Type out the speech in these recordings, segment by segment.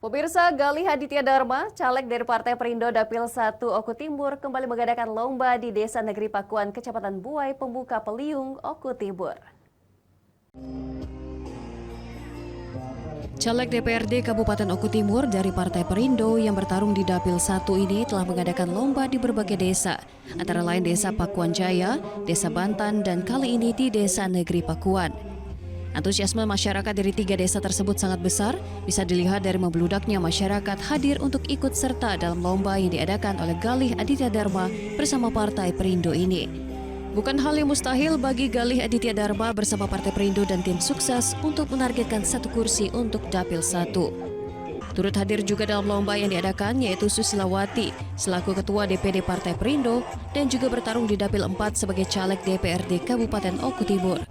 Pemirsa, Galih Aditya Dharma, caleg dari Partai Perindo Dapil 1 Oku Timur kembali mengadakan lomba di Desa Negeri Pakuan, Kecamatan Buai, Pembuka Peliung, Oku Timur. Caleg DPRD Kabupaten Oku Timur dari Partai Perindo yang bertarung di Dapil 1 ini telah mengadakan lomba di berbagai desa, antara lain Desa Pakuan Jaya, Desa Bantan, dan kali ini di Desa Negeri Pakuan. Antusiasme masyarakat dari 3 desa tersebut sangat besar, bisa dilihat dari membludaknya masyarakat hadir untuk ikut serta dalam lomba yang diadakan oleh Galih Aditya Dharma bersama Partai Perindo ini. Bukan hal yang mustahil bagi Galih Aditya Dharma bersama Partai Perindo dan tim sukses untuk menargetkan 1 kursi untuk Dapil 1. Turut hadir juga dalam lomba yang diadakan yaitu Susilawati selaku Ketua DPD Partai Perindo dan juga bertarung di Dapil 4 sebagai caleg DPRD Kabupaten Oku Timur.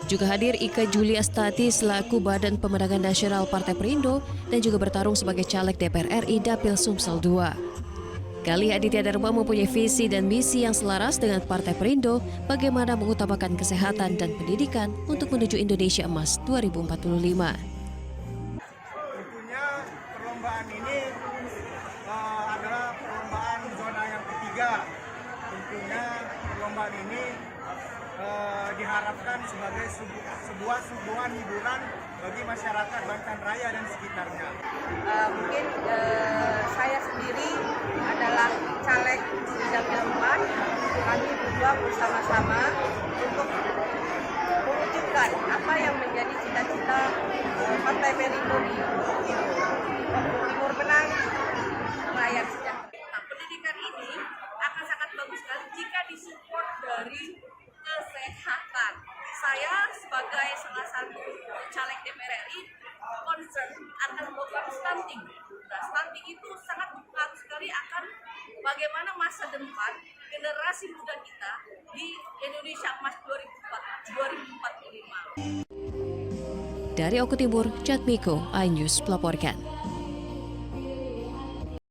Juga hadir Ika Julia Stati selaku Badan Pemenangan Nasional Partai Perindo dan juga bertarung sebagai caleg DPR RI Dapil Sumsel II. Galih Aditya Dharma mempunyai visi dan misi yang selaras dengan Partai Perindo bagaimana mengutamakan kesehatan dan pendidikan untuk menuju Indonesia Emas 2045. Tentunya perlombaan ini adalah perlombaan zona yang ketiga. Tentunya perlombaan ini diharapkan sebagai sebuah hiburan bagi masyarakat Bantan Raya dan sekitarnya. Mungkin saya sendiri adalah caleg di Dapil 4. Kami berjuang bersama-sama untuk mewujudkan apa yang menjadi cita-cita Partai Perindo di Timur Benang, rakyat sejahtera. Nah, pendidikan ini akan sangat bagus sekali jika disupport dari kesehatan. Saya sebagai salah satu caleg DPR RI concern akan program stunting. Nah, stunting itu sangat berpengaruh sekali akan bagaimana masa depan generasi muda kita di Indonesia Emas 2045. Dari Oku Timur, Jatmiko, iNews melaporkan.